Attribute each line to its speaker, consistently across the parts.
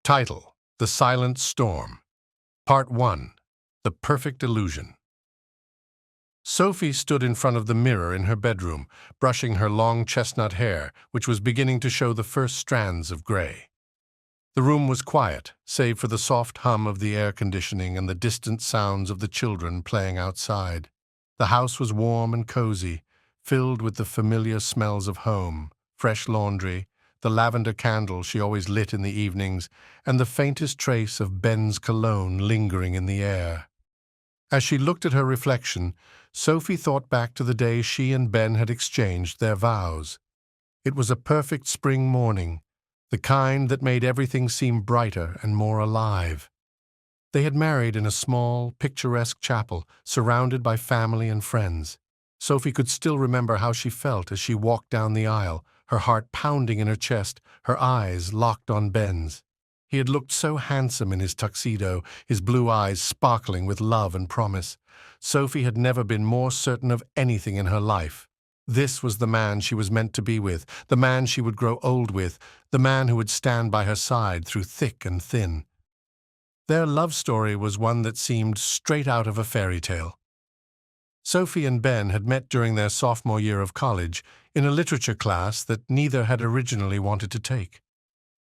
Speaker 1: Title: The Silent Storm. Part 1. The Perfect Illusion. Sophie stood in front of the mirror in her bedroom, brushing her long chestnut hair, which was beginning to show the first strands of gray. The room was quiet, save for the soft hum of the air conditioning and the distant sounds of the children playing outside. The house was warm and cozy, filled with the familiar smells of home, fresh laundry, the lavender candle she always lit in the evenings, and the faintest trace of Ben's cologne lingering in the air. As she looked at her reflection, Sophie thought back to the day she and Ben had exchanged their vows. It was a perfect spring morning, the kind that made everything seem brighter and more alive. They had married in a small, picturesque chapel, surrounded by family and friends. Sophie could still remember how she felt as she walked down the aisle, her heart pounding in her chest, her eyes locked on Ben's. He had looked so handsome in his tuxedo, his blue eyes sparkling with love and promise. Sophie had never been more certain of anything in her life. This was the man she was meant to be with, the man she would grow old with, the man who would stand by her side through thick and thin. Their love story was one that seemed straight out of a fairy tale. Sophie and Ben had met during their sophomore year of college in a literature class that neither had originally wanted to take.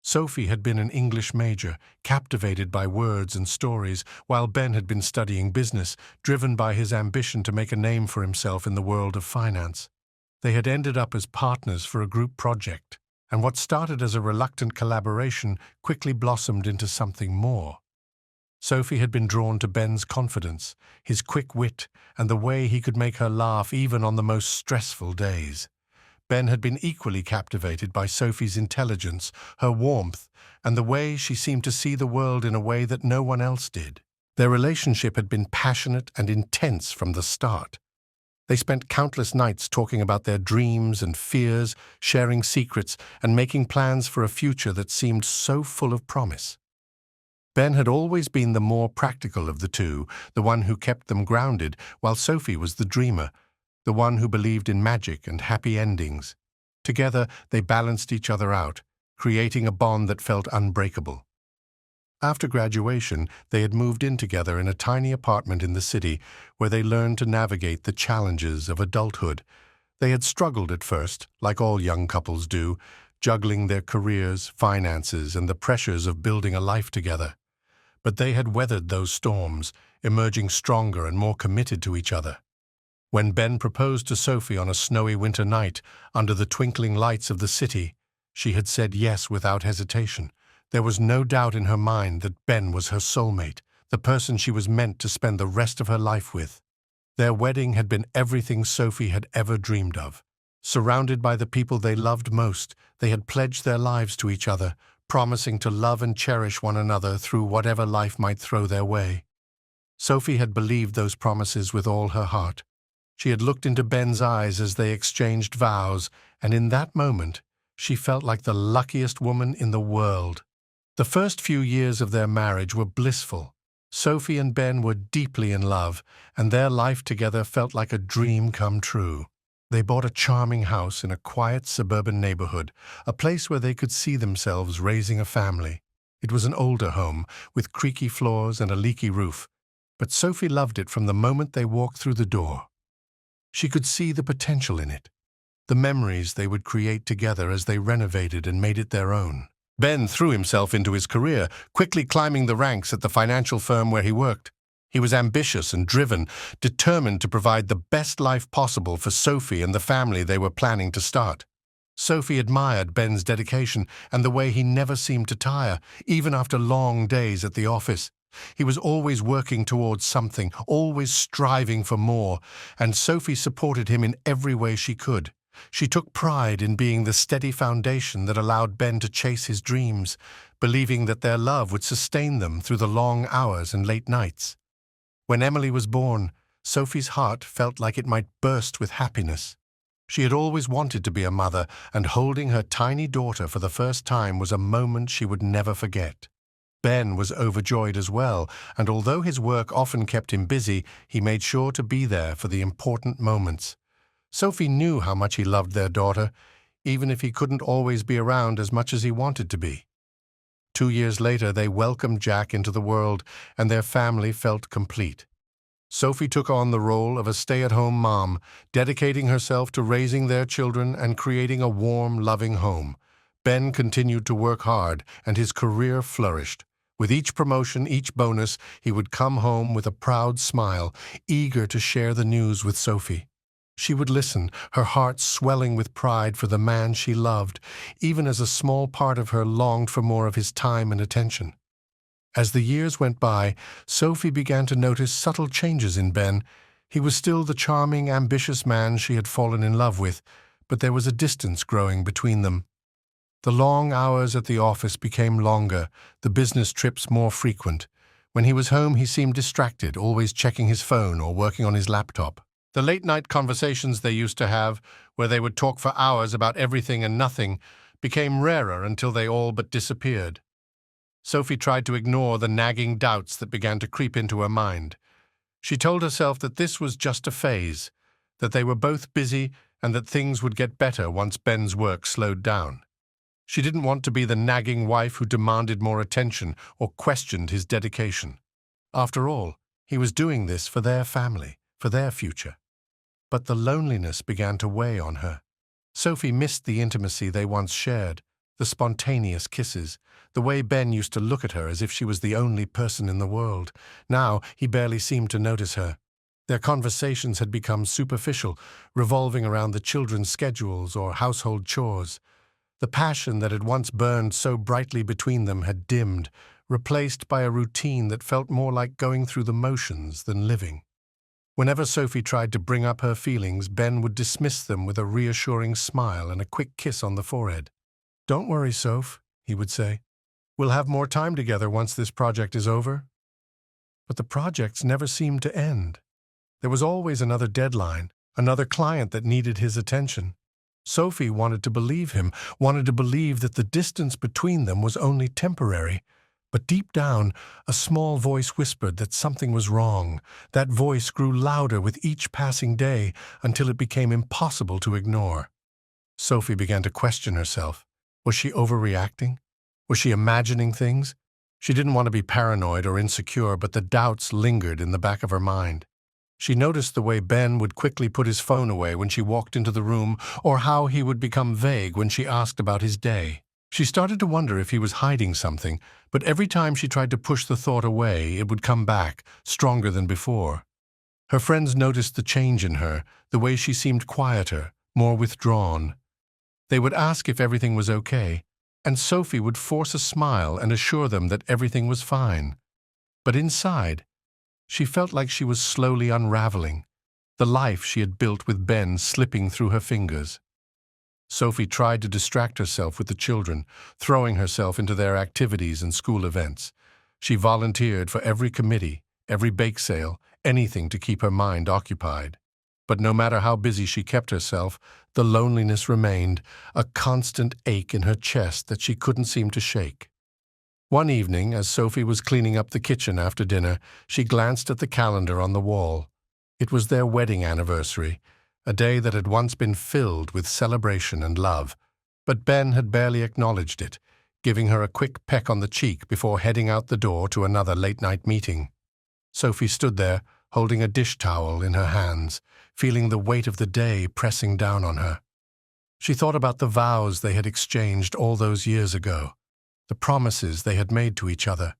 Speaker 1: Sophie had been an English major, captivated by words and stories, while Ben had been studying business, driven by his ambition to make a name for himself in the world of finance. They had ended up as partners for a group project, and what started as a reluctant collaboration quickly blossomed into something more. Sophie had been drawn to Ben's confidence, his quick wit, and the way he could make her laugh even on the most stressful days. Ben had been equally captivated by Sophie's intelligence, her warmth, and the way she seemed to see the world in a way that no one else did. Their relationship had been passionate and intense from the start. They spent countless nights talking about their dreams and fears, sharing secrets, and making plans for a future that seemed so full of promise. Ben had always been the more practical of the two, the one who kept them grounded, while Sophie was the dreamer, the one who believed in magic and happy endings. Together, they balanced each other out, creating a bond that felt unbreakable. After graduation, they had moved in together in a tiny apartment in the city, where they learned to navigate the challenges of adulthood. They had struggled at first, like all young couples do, juggling their careers, finances, and the pressures of building a life together. But they had weathered those storms, emerging stronger and more committed to each other. When Ben proposed to Sophie on a snowy winter night, under the twinkling lights of the city, she had said yes without hesitation. There was no doubt in her mind that Ben was her soulmate, the person she was meant to spend the rest of her life with. Their wedding had been everything Sophie had ever dreamed of. Surrounded by the people they loved most, they had pledged their lives to each other, promising to love and cherish one another through whatever life might throw their way. Sophie had believed those promises with all her heart. She had looked into Ben's eyes as they exchanged vows, and in that moment, she felt like the luckiest woman in the world. The first few years of their marriage were blissful. Sophie and Ben were deeply in love, and their life together felt like a dream come true. They bought a charming house in a quiet suburban neighborhood, a place where they could see themselves raising a family. It was an older home, with creaky floors and a leaky roof, but Sophie loved it from the moment they walked through the door. She could see the potential in it, the memories they would create together as they renovated and made it their own. Ben threw himself into his career, quickly climbing the ranks at the financial firm where he worked. He was ambitious and driven, determined to provide the best life possible for Sophie and the family they were planning to start. Sophie admired Ben's dedication and the way he never seemed to tire, even after long days at the office. He was always working towards something, always striving for more, and Sophie supported him in every way she could. She took pride in being the steady foundation that allowed Ben to chase his dreams, believing that their love would sustain them through the long hours and late nights. When Emily was born, Sophie's heart felt like it might burst with happiness. She had always wanted to be a mother, and holding her tiny daughter for the first time was a moment she would never forget. Ben was overjoyed as well, and although his work often kept him busy, he made sure to be there for the important moments. Sophie knew how much he loved their daughter, even if he couldn't always be around as much as he wanted to be. 2 years later, they welcomed Jack into the world, and their family felt complete. Sophie took on the role of a stay-at-home mom, dedicating herself to raising their children and creating a warm, loving home. Ben continued to work hard, and his career flourished. With each promotion, each bonus, he would come home with a proud smile, eager to share the news with Sophie. She would listen, her heart swelling with pride for the man she loved, even as a small part of her longed for more of his time and attention. As the years went by, Sophie began to notice subtle changes in Ben. He was still the charming, ambitious man she had fallen in love with, but there was a distance growing between them. The long hours at the office became longer, the business trips more frequent. When he was home, he seemed distracted, always checking his phone or working on his laptop. The late-night conversations they used to have, where they would talk for hours about everything and nothing, became rarer until they all but disappeared. Sophie tried to ignore the nagging doubts that began to creep into her mind. She told herself that this was just a phase, that they were both busy and that things would get better once Ben's work slowed down. She didn't want to be the nagging wife who demanded more attention or questioned his dedication. After all, he was doing this for their family, for their future. But the loneliness began to weigh on her. Sophie missed the intimacy they once shared, the spontaneous kisses, the way Ben used to look at her as if she was the only person in the world. Now he barely seemed to notice her. Their conversations had become superficial, revolving around the children's schedules or household chores. The passion that had once burned so brightly between them had dimmed, replaced by a routine that felt more like going through the motions than living. Whenever Sophie tried to bring up her feelings, Ben would dismiss them with a reassuring smile and a quick kiss on the forehead. "Don't worry, Soph," he would say. "We'll have more time together once this project is over." But the projects never seemed to end. There was always another deadline, another client that needed his attention. Sophie wanted to believe him, wanted to believe that the distance between them was only temporary. But deep down, a small voice whispered that something was wrong. That voice grew louder with each passing day until it became impossible to ignore. Sophie began to question herself. Was she overreacting? Was she imagining things? She didn't want to be paranoid or insecure, but the doubts lingered in the back of her mind. She noticed the way Ben would quickly put his phone away when she walked into the room, or how he would become vague when she asked about his day. She started to wonder if he was hiding something, but every time she tried to push the thought away, it would come back, stronger than before. Her friends noticed the change in her, the way she seemed quieter, more withdrawn. They would ask if everything was okay, and Sophie would force a smile and assure them that everything was fine. But inside, she felt like she was slowly unraveling, the life she had built with Ben slipping through her fingers. Sophie tried to distract herself with the children, throwing herself into their activities and school events. She volunteered for every committee, every bake sale, anything to keep her mind occupied. But no matter how busy she kept herself, the loneliness remained, a constant ache in her chest that she couldn't seem to shake. One evening, as Sophie was cleaning up the kitchen after dinner, she glanced at the calendar on the wall. It was their wedding anniversary, a day that had once been filled with celebration and love. But Ben had barely acknowledged it, giving her a quick peck on the cheek before heading out the door to another late-night meeting. Sophie stood there, holding a dish towel in her hands, feeling the weight of the day pressing down on her. She thought about the vows they had exchanged all those years ago, the promises they had made to each other,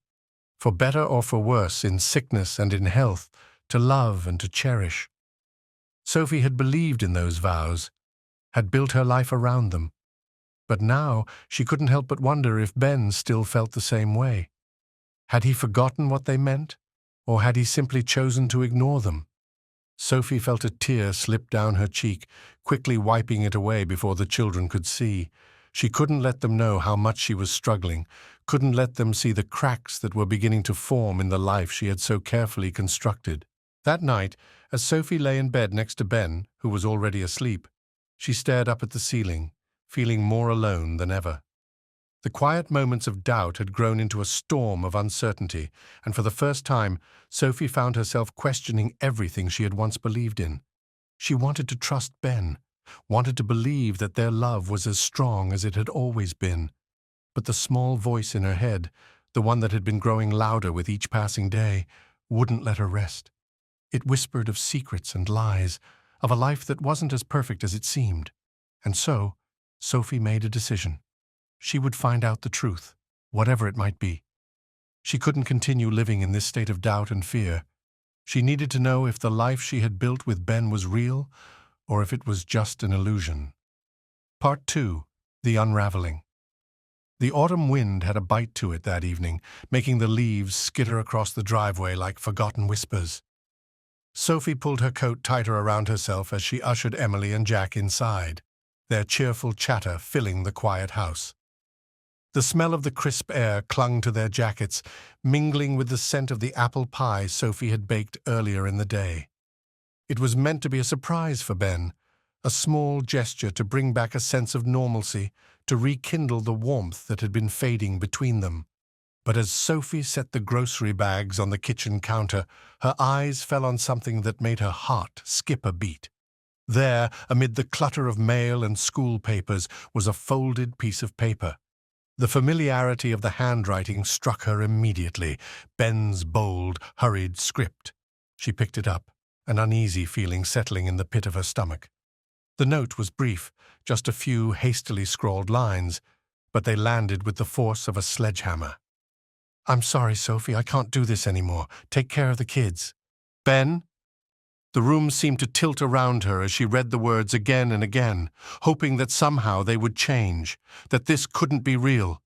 Speaker 1: for better or for worse, in sickness and in health, to love and to cherish. Sophie had believed in those vows, had built her life around them. But now she couldn't help but wonder if Ben still felt the same way. Had he forgotten what they meant, or had he simply chosen to ignore them? Sophie felt a tear slip down her cheek, quickly wiping it away before the children could see. She couldn't let them know how much she was struggling, couldn't let them see the cracks that were beginning to form in the life she had so carefully constructed. That night, as Sophie lay in bed next to Ben, who was already asleep, she stared up at the ceiling, feeling more alone than ever. The quiet moments of doubt had grown into a storm of uncertainty, and for the first time, Sophie found herself questioning everything she had once believed in. She wanted to trust Ben, wanted to believe that their love was as strong as it had always been. But the small voice in her head, the one that had been growing louder with each passing day, wouldn't let her rest. It whispered of secrets and lies, of a life that wasn't as perfect as it seemed. And so, Sophie made a decision. She would find out the truth, whatever it might be. She couldn't continue living in this state of doubt and fear. She needed to know if the life she had built with Ben was real, or if it was just an illusion. Part 2. The Unraveling. The autumn wind had a bite to it that evening, making the leaves skitter across the driveway like forgotten whispers. Sophie pulled her coat tighter around herself as she ushered Emily and Jack inside, their cheerful chatter filling the quiet house. The smell of the crisp air clung to their jackets, mingling with the scent of the apple pie Sophie had baked earlier in the day. It was meant to be a surprise for Ben, a small gesture to bring back a sense of normalcy, to rekindle the warmth that had been fading between them. But as Sophie set the grocery bags on the kitchen counter, her eyes fell on something that made her heart skip a beat. There, amid the clutter of mail and school papers, was a folded piece of paper. The familiarity of the handwriting struck her immediately, Ben's bold, hurried script. She picked it up, an uneasy feeling settling in the pit of her stomach. The note was brief, just a few hastily scrawled lines, but they landed with the force of a sledgehammer. "I'm sorry, Sophie, I can't do this anymore. Take care of the kids." "Ben?" The room seemed to tilt around her as she read the words again and again, hoping that somehow they would change, that this couldn't be real.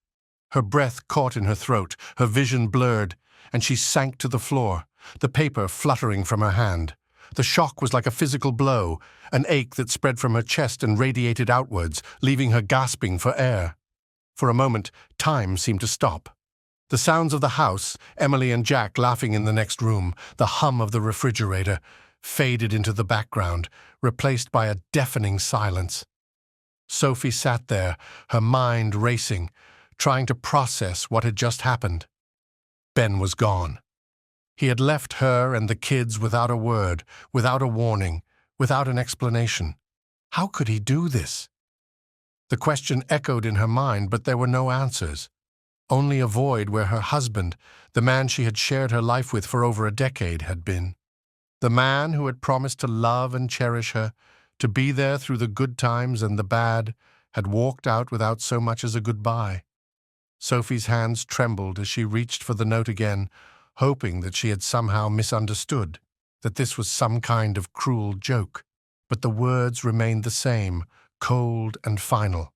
Speaker 1: Her breath caught in her throat, her vision blurred, and she sank to the floor, the paper fluttering from her hand. The shock was like a physical blow, an ache that spread from her chest and radiated outwards, leaving her gasping for air. For a moment, time seemed to stop. The sounds of the house, Emily and Jack laughing in the next room, the hum of the refrigerator, faded into the background, replaced by a deafening silence. Sophie sat there, her mind racing, trying to process what had just happened. Ben was gone. He had left her and the kids without a word, without a warning, without an explanation. How could he do this? The question echoed in her mind, but there were no answers. Only a void where her husband, the man she had shared her life with for over a decade, had been. The man who had promised to love and cherish her, to be there through the good times and the bad, had walked out without so much as a goodbye. Sophie's hands trembled as she reached for the note again, hoping that she had somehow misunderstood, that this was some kind of cruel joke. But the words remained the same, cold and final.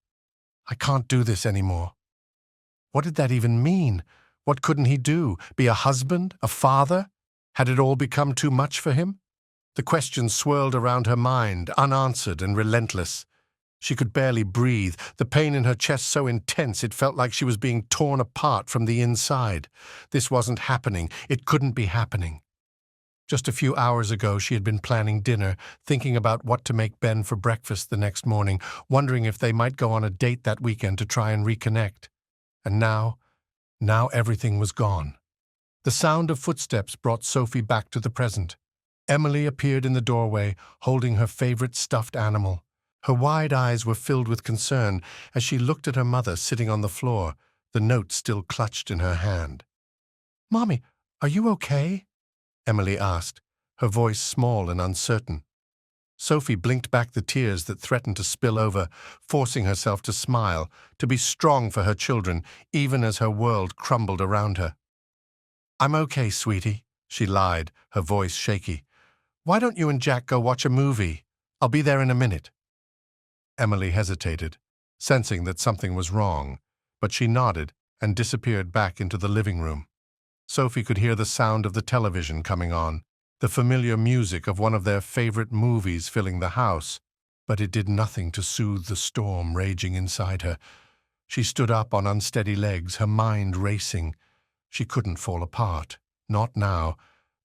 Speaker 1: "I can't do this anymore." What did that even mean? What couldn't he do? Be a husband? A father? Had it all become too much for him? The questions swirled around her mind, unanswered and relentless. She could barely breathe, the pain in her chest so intense it felt like she was being torn apart from the inside. This wasn't happening. It couldn't be happening. Just a few hours ago, she had been planning dinner, thinking about what to make Ben for breakfast the next morning, wondering if they might go on a date that weekend to try and reconnect. And now everything was gone. The sound of footsteps brought Sophie back to the present. Emily appeared in the doorway, holding her favorite stuffed animal. Her wide eyes were filled with concern as she looked at her mother sitting on the floor, the note still clutched in her hand. "Mommy, are you okay?" Emily asked, her voice small and uncertain. Sophie blinked back the tears that threatened to spill over, forcing herself to smile, to be strong for her children, even as her world crumbled around her. "I'm okay, sweetie," she lied, her voice shaky. "Why don't you and Jack go watch a movie? I'll be there in a minute." Emily hesitated, sensing that something was wrong, but she nodded and disappeared back into the living room. Sophie could hear the sound of the television coming on, the familiar music of one of their favorite movies filling the house, but it did nothing to soothe the storm raging inside her. She stood up on unsteady legs, her mind racing. She couldn't fall apart. Not now.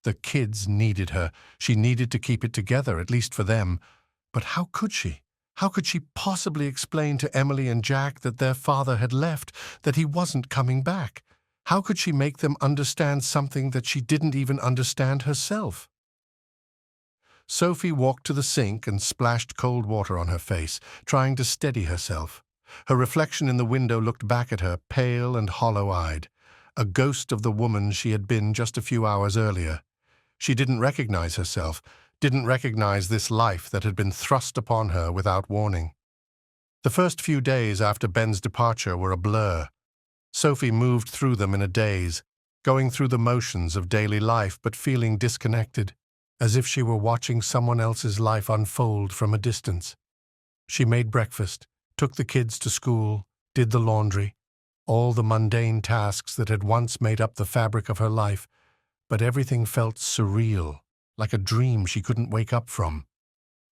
Speaker 1: The kids needed her. She needed to keep it together, at least for them. But how could she? How could she possibly explain to Emily and Jack that their father had left, that he wasn't coming back? How could she make them understand something that she didn't even understand herself? Sophie walked to the sink and splashed cold water on her face, trying to steady herself. Her reflection in the window looked back at her, pale and hollow-eyed, a ghost of the woman she had been just a few hours earlier. She didn't recognize herself, didn't recognize this life that had been thrust upon her without warning. The first few days after Ben's departure were a blur. Sophie moved through them in a daze, going through the motions of daily life but feeling disconnected, as if she were watching someone else's life unfold from a distance. She made breakfast, took the kids to school, did the laundry, all the mundane tasks that had once made up the fabric of her life, but everything felt surreal, like a dream she couldn't wake up from.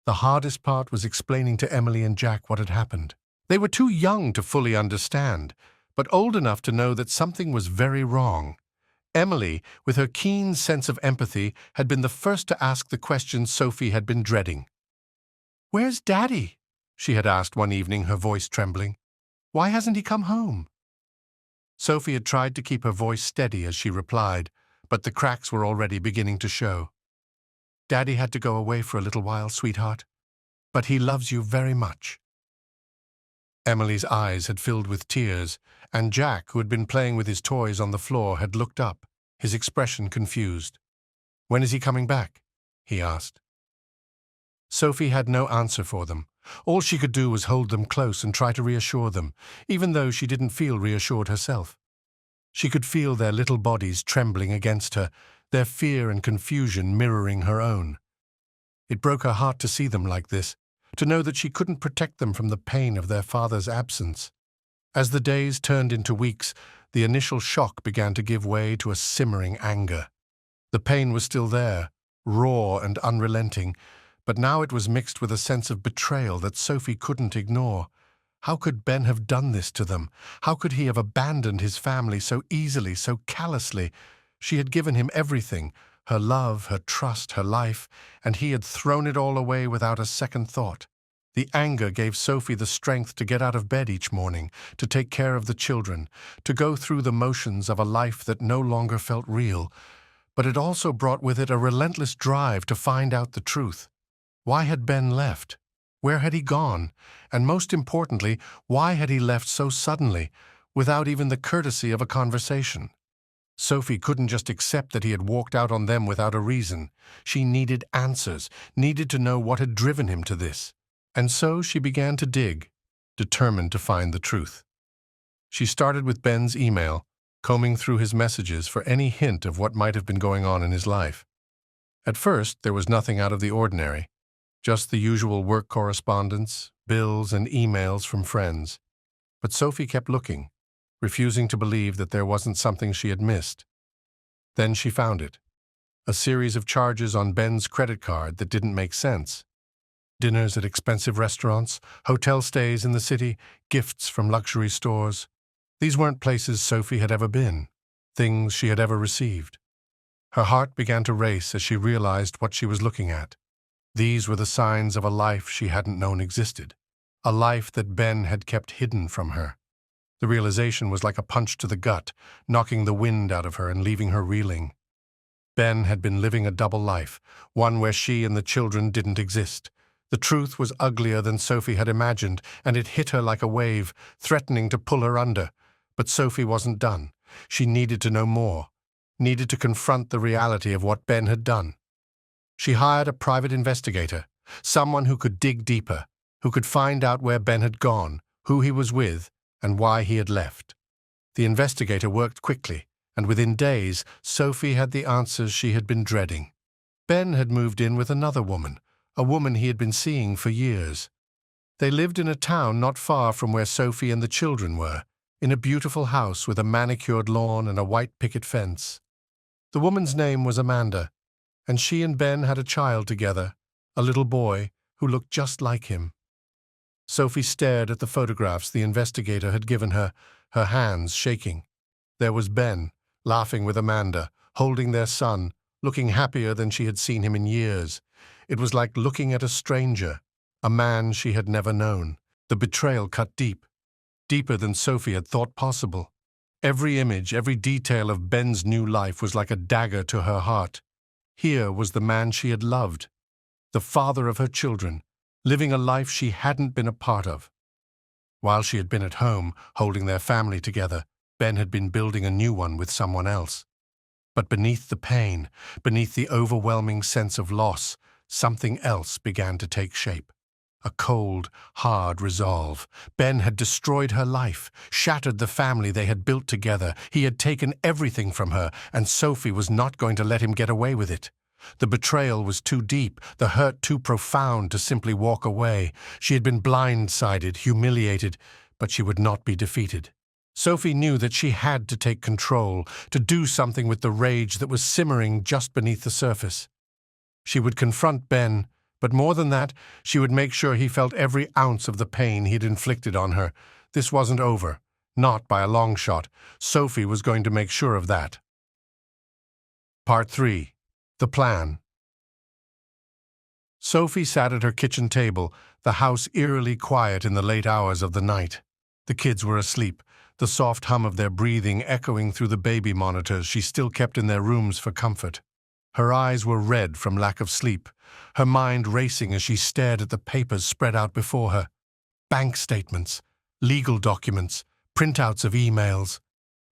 Speaker 1: The hardest part was explaining to Emily and Jack what had happened. They were too young to fully understand, but old enough to know that something was very wrong. Emily, with her keen sense of empathy, had been the first to ask the question Sophie had been dreading. "Where's Daddy?" she had asked one evening, her voice trembling. "Why hasn't he come home?" Sophie had tried to keep her voice steady as she replied, but the cracks were already beginning to show. "Daddy had to go away for a little while, sweetheart, but he loves you very much." Emily's eyes had filled with tears, and Jack, who had been playing with his toys on the floor, had looked up, his expression confused. "When is he coming back?" he asked. Sophie had no answer for them. All she could do was hold them close and try to reassure them, even though she didn't feel reassured herself. She could feel their little bodies trembling against her, their fear and confusion mirroring her own. It broke her heart to see them like this, to know that she couldn't protect them from the pain of their father's absence. As the days turned into weeks, the initial shock began to give way to a simmering anger. The pain was still there, raw and unrelenting, but now it was mixed with a sense of betrayal that Sophie couldn't ignore. How could Ben have done this to them? How could he have abandoned his family so easily, so callously? She had given him everything, her love, her trust, her life, and he had thrown it all away without a second thought. The anger gave Sophie the strength to get out of bed each morning, to take care of the children, to go through the motions of a life that no longer felt real. But it also brought with it a relentless drive to find out the truth. Why had Ben left? Where had he gone? And most importantly, why had he left so suddenly, without even the courtesy of a conversation? Sophie couldn't just accept that he had walked out on them without a reason. She needed answers, needed to know what had driven him to this. And so she began to dig, determined to find the truth. She started with Ben's email, combing through his messages for any hint of what might have been going on in his life. At first, there was nothing out of the ordinary, just the usual work correspondence, bills, and emails from friends. But Sophie kept looking, refusing to believe that there wasn't something she had missed. Then she found it, a series of charges on Ben's credit card that didn't make sense. Dinners at expensive restaurants, hotel stays in the city, gifts from luxury stores. These weren't places Sophie had ever been, things she had ever received. Her heart began to race as she realized what she was looking at. These were the signs of a life she hadn't known existed, a life that Ben had kept hidden from her. The realization was like a punch to the gut, knocking the wind out of her and leaving her reeling. Ben had been living a double life, one where she and the children didn't exist. The truth was uglier than Sophie had imagined, and it hit her like a wave, threatening to pull her under. But Sophie wasn't done. She needed to know more, needed to confront the reality of what Ben had done. She hired a private investigator, someone who could dig deeper, who could find out where Ben had gone, who he was with, and why he had left. The investigator worked quickly, and within days, Sophie had the answers she had been dreading. Ben had moved in with another woman, a woman he had been seeing for years. They lived in a town not far from where Sophie and the children were, in a beautiful house with a manicured lawn and a white picket fence. The woman's name was Amanda, and she and Ben had a child together, a little boy who looked just like him. Sophie stared at the photographs the investigator had given her, her hands shaking. There was Ben, laughing with Amanda, holding their son, looking happier than she had seen him in years. It was like looking at a stranger, a man she had never known. The betrayal cut deep, deeper than Sophie had thought possible. Every image, every detail of Ben's new life was like a dagger to her heart. Here was the man she had loved, the father of her children, living a life she hadn't been a part of. While she had been at home, holding their family together, Ben had been building a new one with someone else. But beneath the pain, beneath the overwhelming sense of loss, something else began to take shape. A cold, hard resolve. Ben had destroyed her life, shattered the family they had built together. He had taken everything from her, and Sophie was not going to let him get away with it. The betrayal was too deep, the hurt too profound to simply walk away. She had been blindsided, humiliated, but she would not be defeated. Sophie knew that she had to take control, to do something with the rage that was simmering just beneath the surface. She would confront Ben, but more than that, she would make sure he felt every ounce of the pain he'd inflicted on her. This wasn't over, not by a long shot. Sophie was going to make sure of that. Part 3. The Plan. Sophie sat at her kitchen table, the house eerily quiet in the late hours of the night. The kids were asleep, the soft hum of their breathing echoing through the baby monitors she still kept in their rooms for comfort. Her eyes were red from lack of sleep, her mind racing as she stared at the papers spread out before her. Bank statements, legal documents, printouts of emails,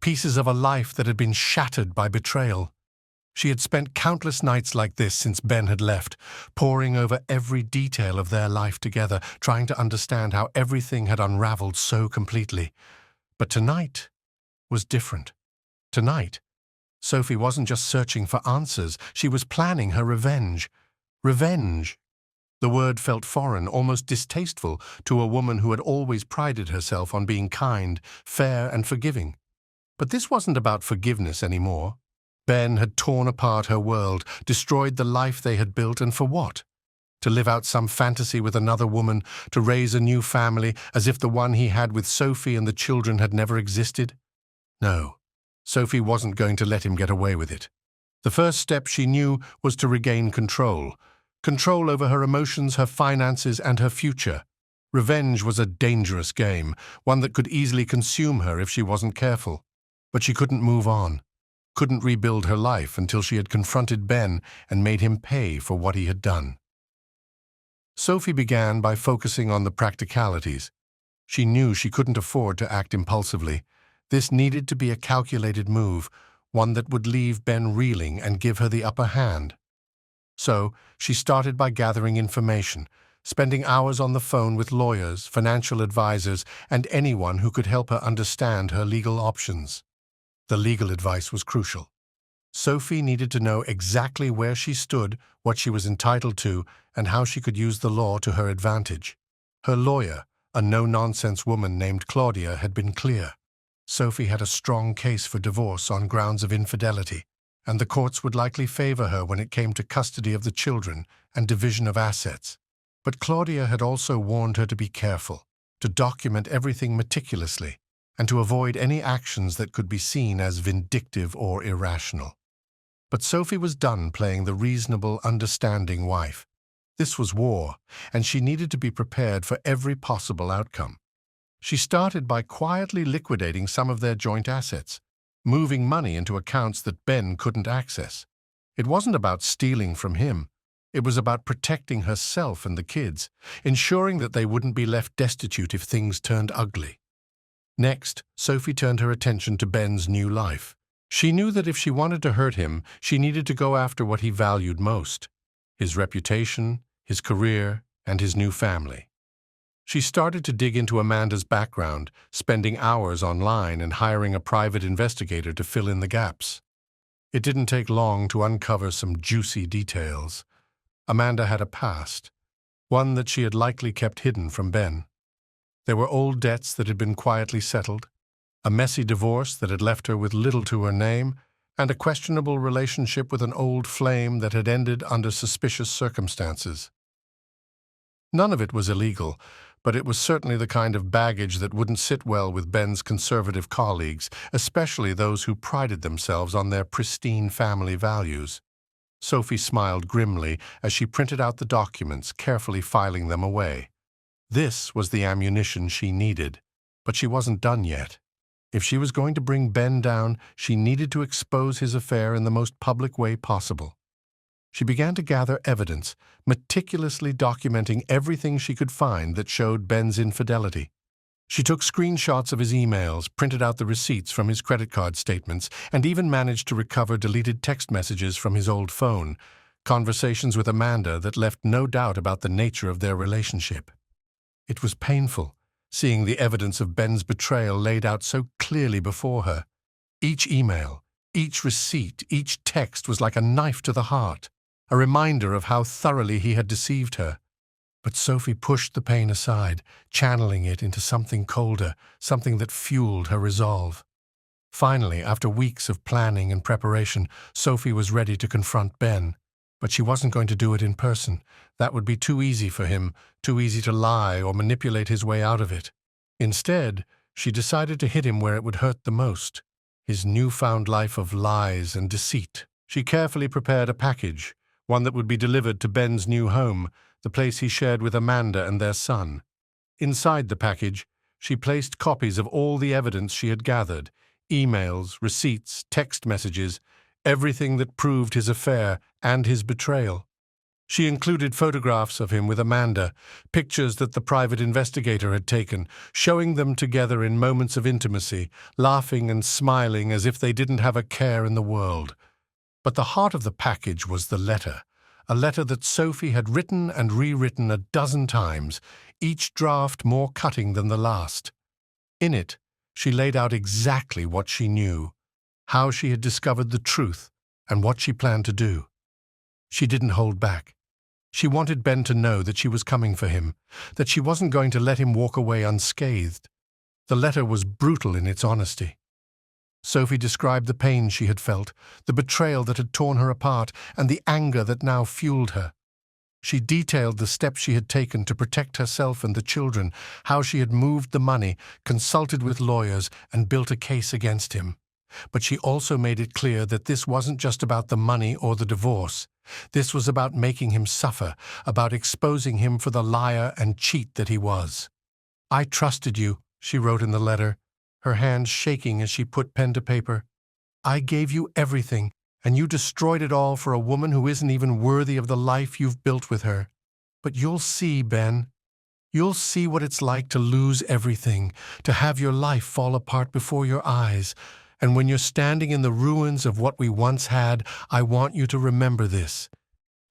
Speaker 1: pieces of a life that had been shattered by betrayal. She had spent countless nights like this since Ben had left, poring over every detail of their life together, trying to understand how everything had unraveled so completely. But tonight was different. Tonight, Sophie wasn't just searching for answers, she was planning her revenge. Revenge. The word felt foreign, almost distasteful, to a woman who had always prided herself on being kind, fair, and forgiving. But this wasn't about forgiveness anymore. Ben had torn apart her world, destroyed the life they had built, and for what? To live out some fantasy with another woman, to raise a new family, as if the one he had with Sophie and the children had never existed? No, Sophie wasn't going to let him get away with it. The first step, she knew, was to regain control. Control over her emotions, her finances, and her future. Revenge was a dangerous game, one that could easily consume her if she wasn't careful. But she couldn't move on, couldn't rebuild her life until she had confronted Ben and made him pay for what he had done. Sophie began by focusing on the practicalities. She knew she couldn't afford to act impulsively. This needed to be a calculated move, one that would leave Ben reeling and give her the upper hand. So, she started by gathering information, spending hours on the phone with lawyers, financial advisors, and anyone who could help her understand her legal options. The legal advice was crucial. Sophie needed to know exactly where she stood, what she was entitled to, and how she could use the law to her advantage. Her lawyer, a no-nonsense woman named Claudia, had been clear. Sophie had a strong case for divorce on grounds of infidelity, and the courts would likely favor her when it came to custody of the children and division of assets. But Claudia had also warned her to be careful, to document everything meticulously, and to avoid any actions that could be seen as vindictive or irrational. But Sophie was done playing the reasonable, understanding wife. This was war, and she needed to be prepared for every possible outcome. She started by quietly liquidating some of their joint assets, moving money into accounts that Ben couldn't access. It wasn't about stealing from him. It was about protecting herself and the kids, ensuring that they wouldn't be left destitute if things turned ugly. Next, Sophie turned her attention to Ben's new life. She knew that if she wanted to hurt him, she needed to go after what he valued most: his reputation, his career, and his new family. She started to dig into Amanda's background, spending hours online and hiring a private investigator to fill in the gaps. It didn't take long to uncover some juicy details. Amanda had a past, one that she had likely kept hidden from Ben. There were old debts that had been quietly settled, a messy divorce that had left her with little to her name, and a questionable relationship with an old flame that had ended under suspicious circumstances. None of it was illegal, but it was certainly the kind of baggage that wouldn't sit well with Ben's conservative colleagues, especially those who prided themselves on their pristine family values. Sophie smiled grimly as she printed out the documents, carefully filing them away. This was the ammunition she needed, but she wasn't done yet. If she was going to bring Ben down, she needed to expose his affair in the most public way possible. She began to gather evidence, meticulously documenting everything she could find that showed Ben's infidelity. She took screenshots of his emails, printed out the receipts from his credit card statements, and even managed to recover deleted text messages from his old phone, conversations with Amanda that left no doubt about the nature of their relationship. It was painful, seeing the evidence of Ben's betrayal laid out so clearly before her. Each email, each receipt, each text was like a knife to the heart, a reminder of how thoroughly he had deceived her. But Sophie pushed the pain aside, channeling it into something colder, something that fueled her resolve. Finally, after weeks of planning and preparation, Sophie was ready to confront Ben. But she wasn't going to do it in person. That would be too easy for him, too easy to lie or manipulate his way out of it. Instead, she decided to hit him where it would hurt the most, his newfound life of lies and deceit. She carefully prepared a package, one that would be delivered to Ben's new home, the place he shared with Amanda and their son. Inside the package, she placed copies of all the evidence she had gathered, emails, receipts, text messages, everything that proved his affair and his betrayal. She included photographs of him with Amanda, pictures that the private investigator had taken, showing them together in moments of intimacy, laughing and smiling as if they didn't have a care in the world. But the heart of the package was the letter, a letter that Sophie had written and rewritten a dozen times, each draft more cutting than the last. In it, she laid out exactly what she knew, how she had discovered the truth, and what she planned to do. She didn't hold back. She wanted Ben to know that she was coming for him, that she wasn't going to let him walk away unscathed. The letter was brutal in its honesty. Sophie described the pain she had felt, the betrayal that had torn her apart, and the anger that now fueled her. She detailed the steps she had taken to protect herself and the children, how she had moved the money, consulted with lawyers, and built a case against him. But she also made it clear that this wasn't just about the money or the divorce. This was about making him suffer, about exposing him for the liar and cheat that he was. "I trusted you," she wrote in the letter, her hands shaking as she put pen to paper. "I gave you everything, and you destroyed it all for a woman who isn't even worthy of the life you've built with her. But you'll see, Ben. You'll see what it's like to lose everything, to have your life fall apart before your eyes. And when you're standing in the ruins of what we once had, I want you to remember this.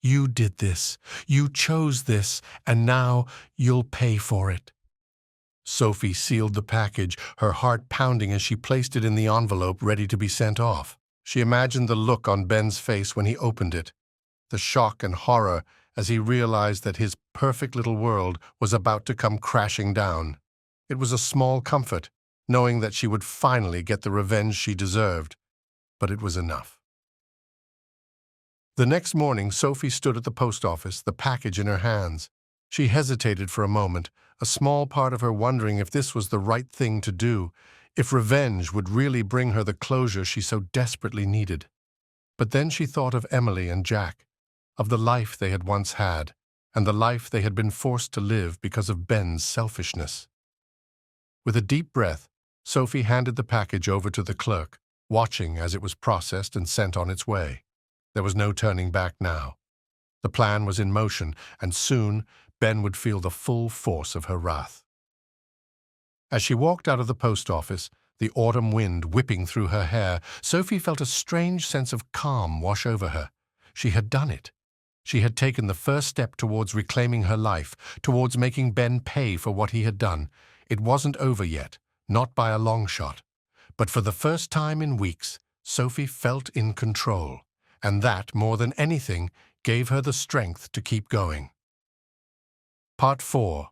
Speaker 1: You did this. You chose this, and now you'll pay for it." Sophie sealed the package, her heart pounding as she placed it in the envelope ready to be sent off. She imagined the look on Ben's face when he opened it, the shock and horror as he realized that his perfect little world was about to come crashing down. It was a small comfort, knowing that she would finally get the revenge she deserved, but it was enough. The next morning, Sophie stood at the post office, the package in her hands. She hesitated for a moment, a small part of her wondering if this was the right thing to do, if revenge would really bring her the closure she so desperately needed. But then she thought of Emily and Jack, of the life they had once had, and the life they had been forced to live because of Ben's selfishness. With a deep breath, Sophie handed the package over to the clerk, watching as it was processed and sent on its way. There was no turning back now. The plan was in motion, and soon Ben would feel the full force of her wrath. As she walked out of the post office, the autumn wind whipping through her hair, Sophie felt a strange sense of calm wash over her. She had done it. She had taken the first step towards reclaiming her life, towards making Ben pay for what he had done. It wasn't over yet, not by a long shot. But for the first time in weeks, Sophie felt in control, and that, more than anything, gave her the strength to keep going. Part 4.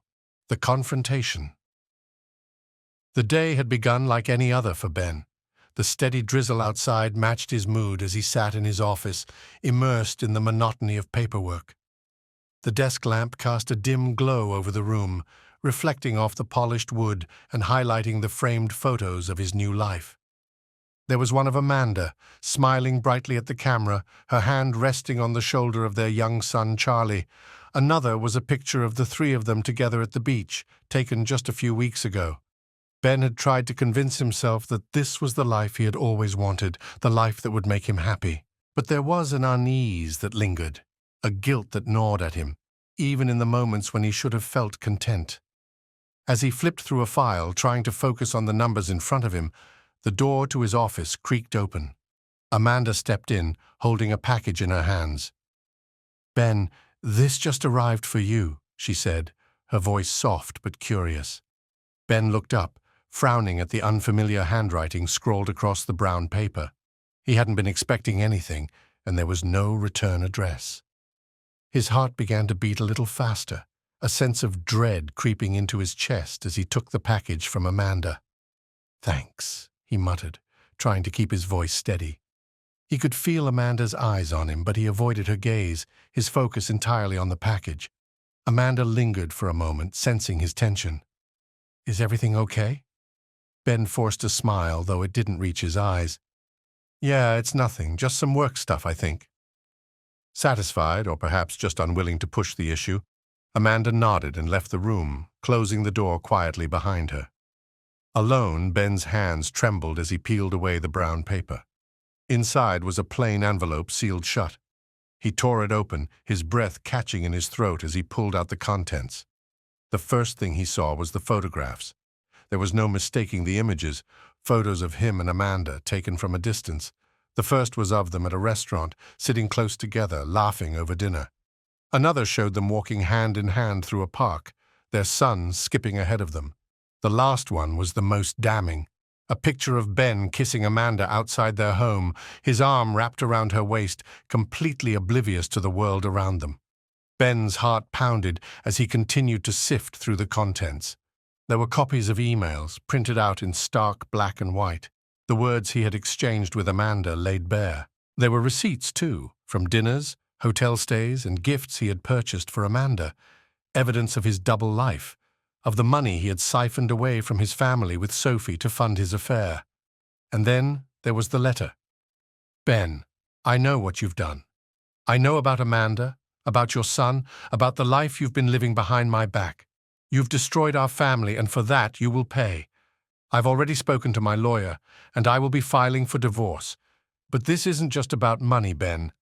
Speaker 1: The Confrontation. The day had begun like any other for Ben. The steady drizzle outside matched his mood as he sat in his office, immersed in the monotony of paperwork. The desk lamp cast a dim glow over the room, reflecting off the polished wood and highlighting the framed photos of his new life. There was one of Amanda, smiling brightly at the camera, her hand resting on the shoulder of their young son Charlie. Another was a picture of the three of them together at the beach, taken just a few weeks ago. Ben had tried to convince himself that this was the life he had always wanted, the life that would make him happy. But there was an unease that lingered, a guilt that gnawed at him, even in the moments when he should have felt content. As he flipped through a file, trying to focus on the numbers in front of him, the door to his office creaked open. Amanda stepped in, holding a package in her hands. "Ben, this just arrived for you," she said, her voice soft but curious. Ben looked up, frowning at the unfamiliar handwriting scrawled across the brown paper. He hadn't been expecting anything, and there was no return address. His heart began to beat a little faster, a sense of dread creeping into his chest as he took the package from Amanda. "Thanks," he muttered, trying to keep his voice steady. He could feel Amanda's eyes on him, but he avoided her gaze, his focus entirely on the package. Amanda lingered for a moment, sensing his tension. "Is everything okay?" Ben forced a smile, though it didn't reach his eyes. "Yeah, it's nothing, just some work stuff, I think." Satisfied, or perhaps just unwilling to push the issue, Amanda nodded and left the room, closing the door quietly behind her. Alone, Ben's hands trembled as he peeled away the brown paper. Inside was a plain envelope sealed shut. He tore it open, his breath catching in his throat as he pulled out the contents. The first thing he saw was the photographs. There was no mistaking the images, photos of him and Amanda taken from a distance. The first was of them at a restaurant, sitting close together, laughing over dinner. Another showed them walking hand in hand through a park, their son skipping ahead of them. The last one was the most damning. A picture of Ben kissing Amanda outside their home, his arm wrapped around her waist, completely oblivious to the world around them. Ben's heart pounded as he continued to sift through the contents. There were copies of emails, printed out in stark black and white. The words he had exchanged with Amanda laid bare. There were receipts, too, from dinners, hotel stays, and gifts he had purchased for Amanda, evidence of his double life, of the money he had siphoned away from his family with Sophie to fund his affair. And then there was the letter. "Ben, I know what you've done. I know about Amanda, about your son, about the life you've been living behind my back. You've destroyed our family, and for that you will pay. I've already spoken to my lawyer, and I will be filing for divorce. But this isn't just about money, Ben.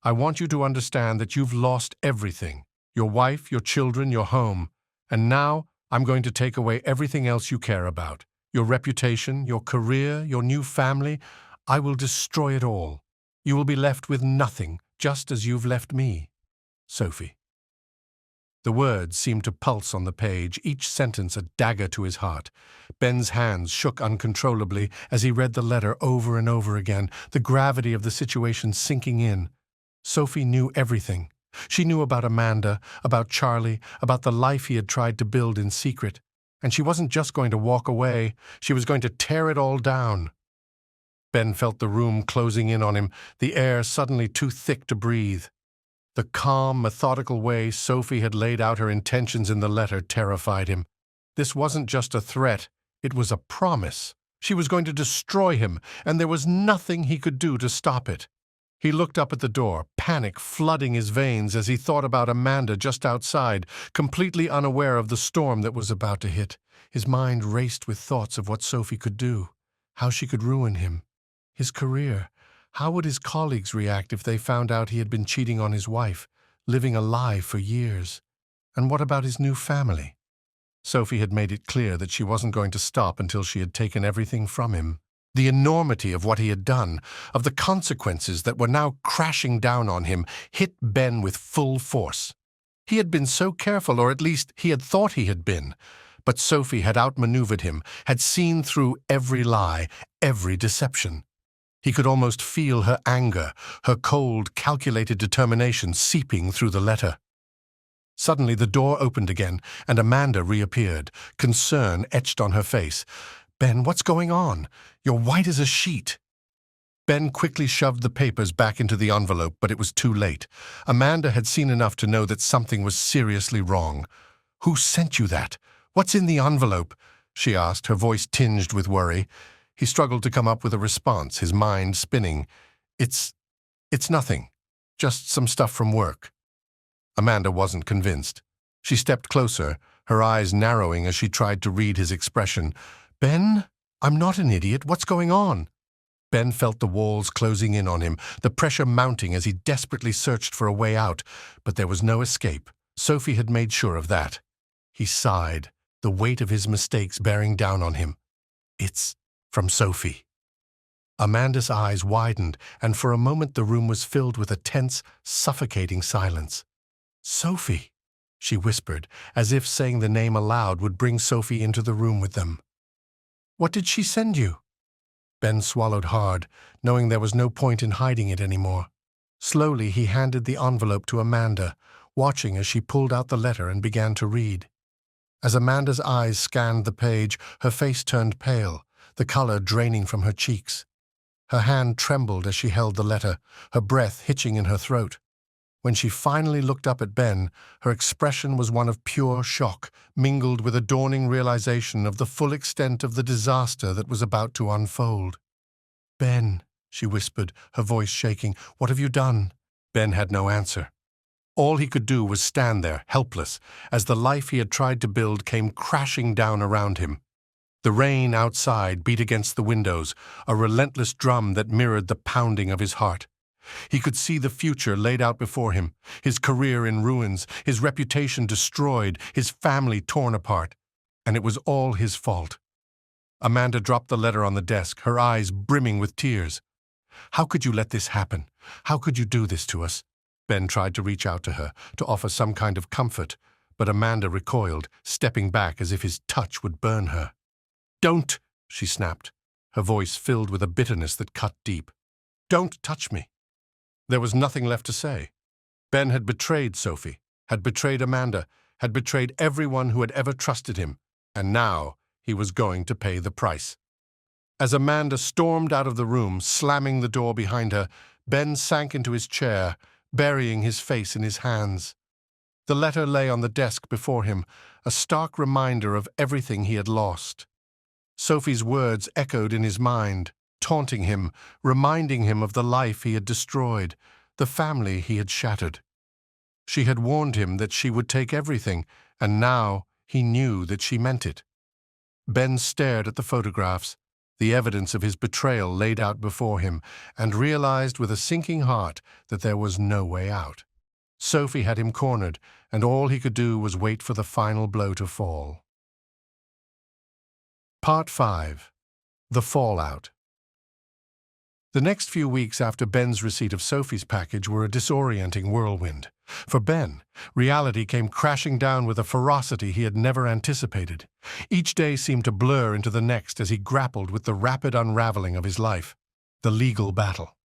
Speaker 1: I want you to understand that you've lost everything. Your wife, your children, your home. And now I'm going to take away everything else you care about. Your reputation, your career, your new family. I will destroy it all. You will be left with nothing, just as you've left me. Sophie." The words seemed to pulse on the page, each sentence a dagger to his heart. Ben's hands shook uncontrollably as he read the letter over and over again, the gravity of the situation sinking in. Sophie knew everything. She knew about Amanda, about Charlie, about the life he had tried to build in secret. And she wasn't just going to walk away, she was going to tear it all down. Ben felt the room closing in on him, the air suddenly too thick to breathe. The calm, methodical way Sophie had laid out her intentions in the letter terrified him. This wasn't just a threat, it was a promise. She was going to destroy him, and there was nothing he could do to stop it. He looked up at the door, panic flooding his veins as he thought about Amanda just outside, completely unaware of the storm that was about to hit. His mind raced with thoughts of what Sophie could do, how she could ruin him, his career. How would his colleagues react if they found out he had been cheating on his wife, living a lie for years? And what about his new family? Sophie had made it clear that she wasn't going to stop until she had taken everything from him. The enormity of what he had done, of the consequences that were now crashing down on him, hit Ben with full force. He had been so careful, or at least he had thought he had been. But Sophie had outmaneuvered him, had seen through every lie, every deception. He could almost feel her anger, her cold, calculated determination seeping through the letter. Suddenly the door opened again, and Amanda reappeared, concern etched on her face. "Ben, what's going on? You're white as a sheet." Ben quickly shoved the papers back into the envelope, but it was too late. Amanda had seen enough to know that something was seriously wrong. "Who sent you that? What's in the envelope?" she asked, her voice tinged with worry. He struggled to come up with a response, his mind spinning. It's nothing. Just some stuff from work." Amanda wasn't convinced. She stepped closer, her eyes narrowing as she tried to read his expression. "Ben, I'm not an idiot. What's going on?" Ben felt the walls closing in on him, the pressure mounting as he desperately searched for a way out. But there was no escape. Sophie had made sure of that. He sighed. the weight of his mistakes bearing down on him. "It's from Sophie." Amanda's eyes widened, and for a moment the room was filled with a tense, suffocating silence. "Sophie," she whispered, as if saying the name aloud would bring Sophie into the room with them. "What did she send you?" Ben swallowed hard, knowing there was no point in hiding it anymore. Slowly he handed the envelope to Amanda, watching as she pulled out the letter and began to read. As Amanda's eyes scanned the page, her face turned pale, the color draining from her cheeks. Her hand trembled as she held the letter, her breath hitching in her throat. When she finally looked up at Ben, her expression was one of pure shock, mingled with a dawning realization of the full extent of the disaster that was about to unfold. "Ben," she whispered, her voice shaking, "what have you done?" Ben had no answer. All he could do was stand there, helpless, as the life he had tried to build came crashing down around him. The rain outside beat against the windows, a relentless drum that mirrored the pounding of his heart. He could see the future laid out before him, his career in ruins, his reputation destroyed, his family torn apart. And it was all his fault. Amanda dropped the letter on the desk, her eyes brimming with tears. "How could you let this happen? How could you do this to us?" Ben tried to reach out to her, to offer some kind of comfort, but Amanda recoiled, stepping back as if his touch would burn her. "Don't!" she snapped, her voice filled with a bitterness that cut deep. "Don't touch me." There was nothing left to say. Ben had betrayed Sophie, had betrayed Amanda, had betrayed everyone who had ever trusted him, and now he was going to pay the price. As Amanda stormed out of the room, slamming the door behind her, Ben sank into his chair, burying his face in his hands. The letter lay on the desk before him, a stark reminder of everything he had lost. Sophie's words echoed in his mind, taunting him, reminding him of the life he had destroyed, the family he had shattered. She had warned him that she would take everything, and now he knew that she meant it. Ben stared at the photographs, the evidence of his betrayal laid out before him, and realized with a sinking heart that there was no way out. Sophie had him cornered, and all he could do was wait for the final blow to fall. Part 5. The Fallout. The next few weeks after Ben's receipt of Sophie's package were a disorienting whirlwind. For Ben, reality came crashing down with a ferocity he had never anticipated. Each day seemed to blur into the next as he grappled with the rapid unraveling of his life, the legal battle.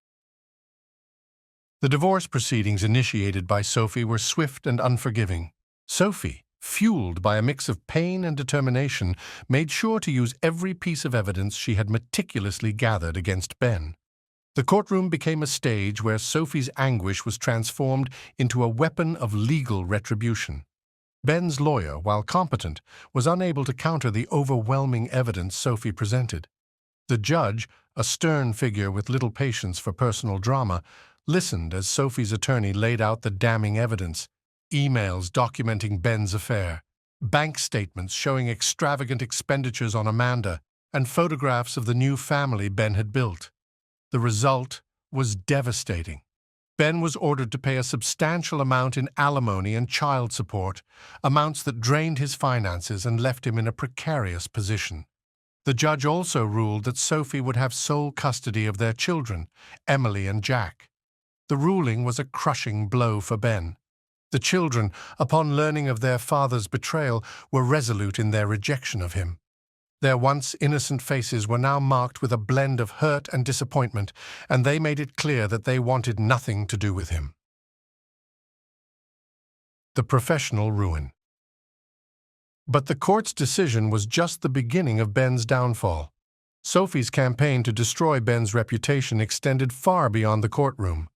Speaker 1: The divorce proceedings initiated by Sophie were swift and unforgiving. Sophie, fueled by a mix of pain and determination, made sure to use every piece of evidence she had meticulously gathered against Ben. The courtroom became a stage where Sophie's anguish was transformed into a weapon of legal retribution. Ben's lawyer, while competent, was unable to counter the overwhelming evidence Sophie presented. The judge, a stern figure with little patience for personal drama, listened as Sophie's attorney laid out the damning evidence: emails documenting Ben's affair, bank statements showing extravagant expenditures on Amanda, and photographs of the new family Ben had built. The result was devastating. Ben was ordered to pay a substantial amount in alimony and child support, amounts that drained his finances and left him in a precarious position. The judge also ruled that Sophie would have sole custody of their children, Emily and Jack. The ruling was a crushing blow for Ben. The children, upon learning of their father's betrayal, were resolute in their rejection of him. Their once innocent faces were now marked with a blend of hurt and disappointment, and they made it clear that they wanted nothing to do with him. The professional ruin. But the court's decision was just the beginning of Ben's downfall. Sophie's campaign to destroy Ben's reputation extended far beyond the courtroom.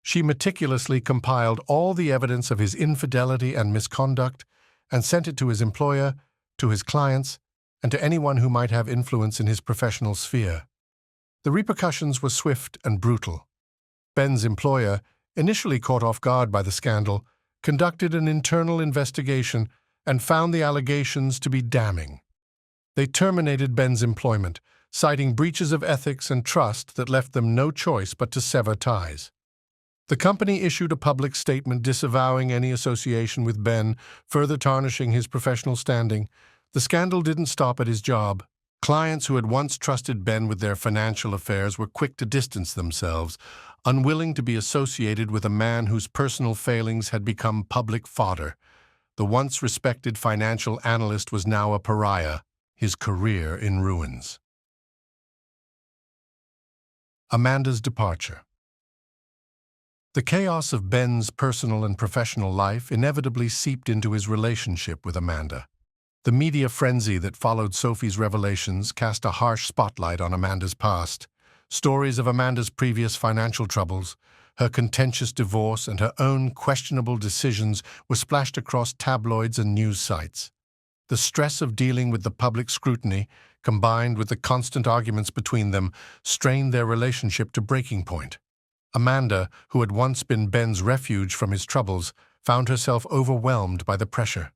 Speaker 1: She meticulously compiled all the evidence of his infidelity and misconduct and sent it to his employer, to his clients, and to anyone who might have influence in his professional sphere. The repercussions were swift and brutal. Ben's employer, initially caught off guard by the scandal, conducted an internal investigation and found the allegations to be damning. They terminated Ben's employment, citing breaches of ethics and trust that left them no choice but to sever ties. The company issued a public statement disavowing any association with Ben, further tarnishing his professional standing. The scandal didn't stop at his job. Clients who had once trusted Ben with their financial affairs were quick to distance themselves, unwilling to be associated with a man whose personal failings had become public fodder. The once respected financial analyst was now a pariah, his career in ruins. Amanda's departure. The chaos of Ben's personal and professional life inevitably seeped into his relationship with Amanda. The media frenzy that followed Sophie's revelations cast a harsh spotlight on Amanda's past. Stories of Amanda's previous financial troubles, her contentious divorce, and her own questionable decisions were splashed across tabloids and news sites. The stress of dealing with the public scrutiny, combined with the constant arguments between them, strained their relationship to breaking point. Amanda, who had once been Ben's refuge from his troubles, found herself overwhelmed by the pressure.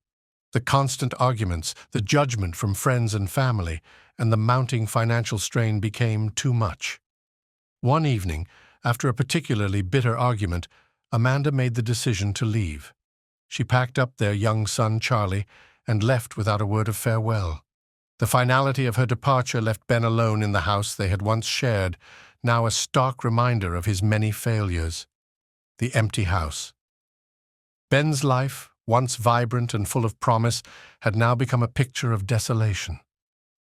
Speaker 1: The constant arguments, the judgment from friends and family, and the mounting financial strain became too much. One evening, after a particularly bitter argument, Amanda made the decision to leave. She packed up their young son, Charlie, and left without a word of farewell. The finality of her departure left Ben alone in the house they had once shared, now a stark reminder of his many failures. The empty house. Ben's life, once vibrant and full of promise, had now become a picture of desolation.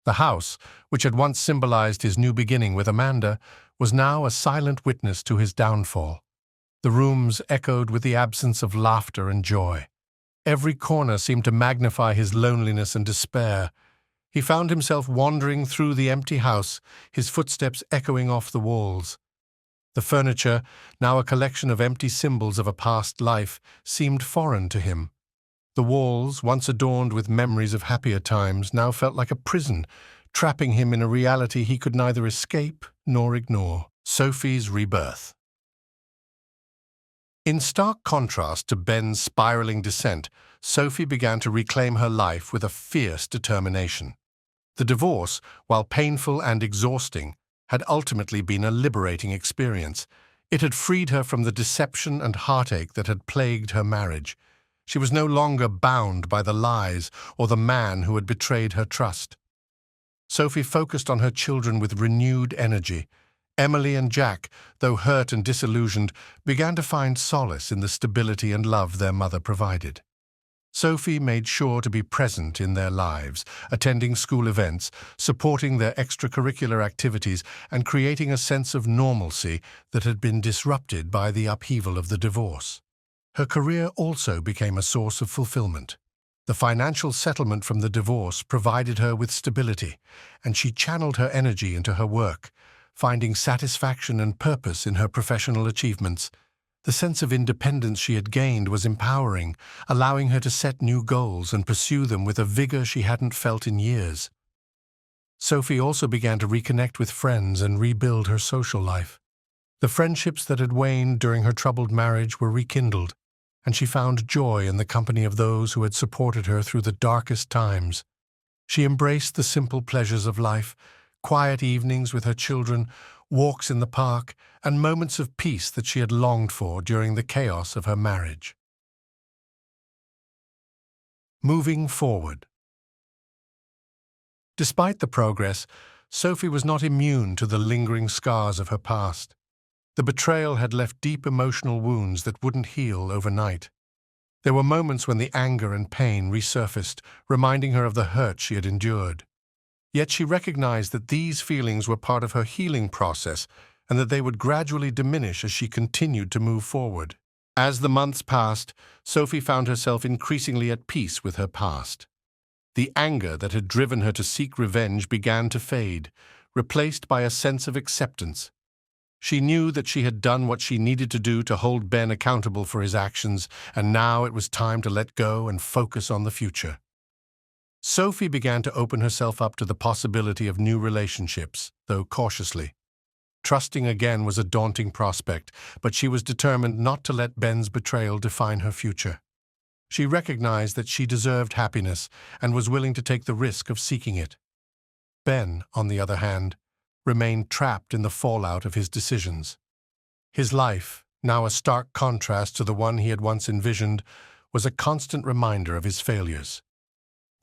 Speaker 1: The house, which had once symbolized his new beginning with Amanda, was now a silent witness to his downfall. The rooms echoed with the absence of laughter and joy. Every corner seemed to magnify his loneliness and despair. He found himself wandering through the empty house, his footsteps echoing off the walls. The furniture, now a collection of empty symbols of a past life, seemed foreign to him. The walls, once adorned with memories of happier times, now felt like a prison, trapping him in a reality he could neither escape nor ignore. Sophie's rebirth. In stark contrast to Ben's spiraling descent, Sophie began to reclaim her life with a fierce determination. The divorce, while painful and exhausting, had ultimately been a liberating experience. It had freed her from the deception and heartache that had plagued her marriage. She was no longer bound by the lies or the man who had betrayed her trust. Sophie focused on her children with renewed energy. Emily and Jack, though hurt and disillusioned, began to find solace in the stability and love their mother provided. Sophie made sure to be present in their lives, attending school events, supporting their extracurricular activities, and creating a sense of normalcy that had been disrupted by the upheaval of the divorce. Her career also became a source of fulfillment. The financial settlement from the divorce provided her with stability, and she channeled her energy into her work, finding satisfaction and purpose in her professional achievements. The sense of independence she had gained was empowering, allowing her to set new goals and pursue them with a vigor she hadn't felt in years. Sophie also began to reconnect with friends and rebuild her social life. The friendships that had waned during her troubled marriage were rekindled, and she found joy in the company of those who had supported her through the darkest times. She embraced the simple pleasures of life, quiet evenings with her children, walks in the park, and moments of peace that she had longed for during the chaos of her marriage. Moving forward. Despite the progress, Sophie was not immune to the lingering scars of her past. The betrayal had left deep emotional wounds that wouldn't heal overnight. There were moments when the anger and pain resurfaced, reminding her of the hurt she had endured. Yet she recognized that these feelings were part of her healing process and that they would gradually diminish as she continued to move forward. As the months passed, Sophie found herself increasingly at peace with her past. The anger that had driven her to seek revenge began to fade, replaced by a sense of acceptance. She knew that she had done what she needed to do to hold Ben accountable for his actions, and now it was time to let go and focus on the future. Sophie began to open herself up to the possibility of new relationships, though cautiously. Trusting again was a daunting prospect, but she was determined not to let Ben's betrayal define her future. She recognized that she deserved happiness and was willing to take the risk of seeking it. Ben, on the other hand, remained trapped in the fallout of his decisions. His life, now a stark contrast to the one he had once envisioned, was a constant reminder of his failures.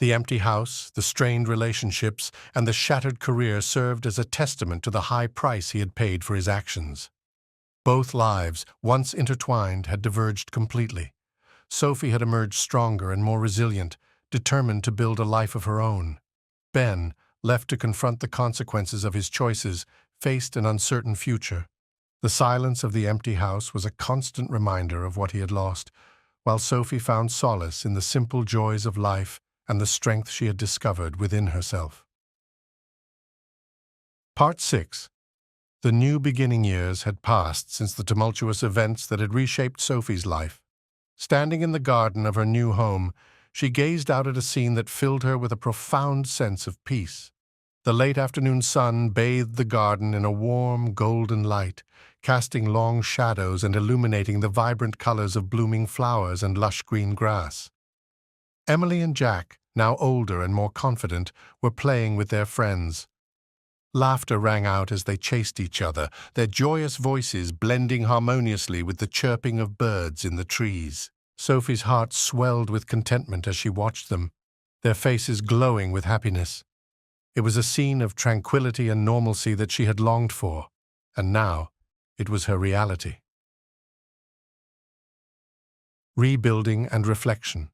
Speaker 1: The empty house, the strained relationships, and the shattered career served as a testament to the high price he had paid for his actions. Both lives, once intertwined, had diverged completely. Sophie had emerged stronger and more resilient, determined to build a life of her own. Ben, left to confront the consequences of his choices, faced an uncertain future. The silence of the empty house was a constant reminder of what he had lost, while Sophie found solace in the simple joys of life and the strength she had discovered within herself. Part 6. The new beginning years had passed since the tumultuous events that had reshaped Sophie's life. Standing in the garden of her new home, she gazed out at a scene that filled her with a profound sense of peace. The late afternoon sun bathed the garden in a warm, golden light, casting long shadows and illuminating the vibrant colors of blooming flowers and lush green grass. Emily and Jack, now older and more confident, were playing with their friends. Laughter rang out as they chased each other, their joyous voices blending harmoniously with the chirping of birds in the trees. Sophie's heart swelled with contentment as she watched them, their faces glowing with happiness. It was a scene of tranquility and normalcy that she had longed for, and now it was her reality. Rebuilding and reflection.